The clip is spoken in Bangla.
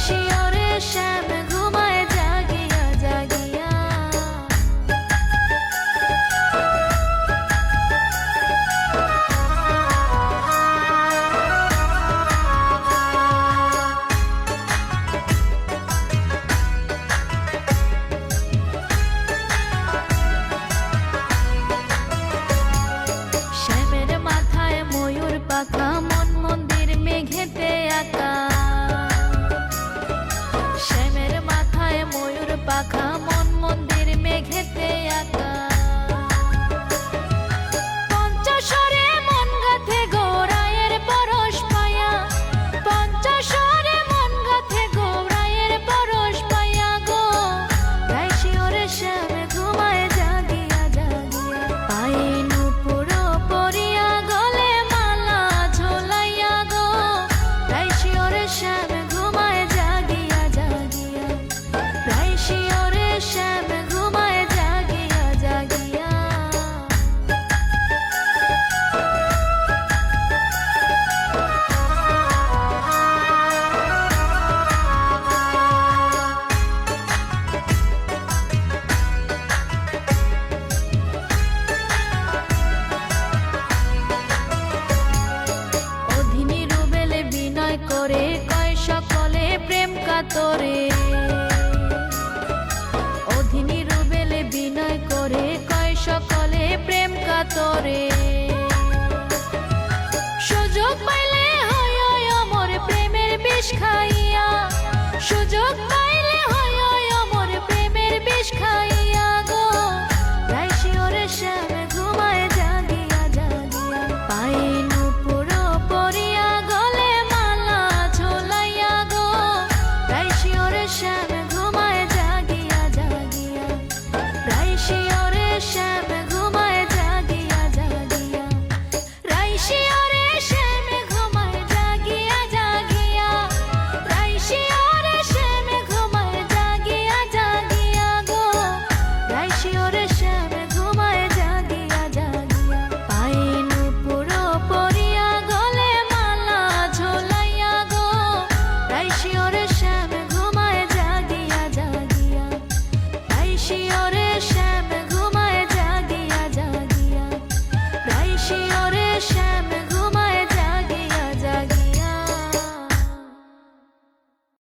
শিওরে শ্যাম ঘুমায় জাগিয়া জাগিয়া। শ্যামের মাথায় ময়ূর পাখা, মন মন্দির মেঘেতে আঁকা। শ্যামের মাথায় ময়ূর পাখা, মন মন্দির মেঘেতে আঁকা। পঞ্চাশরে মন গাথে গৌরায়ের পরশ পায়া, পঞ্চাশরে মন গাথে গৌরায়ের পরশ পায়া গো। তাই শিওরে শ্যাম ঘুমায় জাগিয়া জাগিয়া। পায়ে নূপুর পরিয়া, গলে মালা ঝোলাইয়া গো। তাই শিওরে শ্যাম ঘুমায় জাগিয়া জাগিয়া। তাই শিওরে শ্যাম ঘুমায় জাগিয়া জাগিয়া। অধিনী রুবেলে বিনয় করে, কয় সকলে প্রেম কাতরে। অধিনী রুবেলে বিনয় করে, কয় সকলে প্রেম কাতরে। সুযোগ পাইলে হয় অমর প্রেমের বিষ খাইয়া।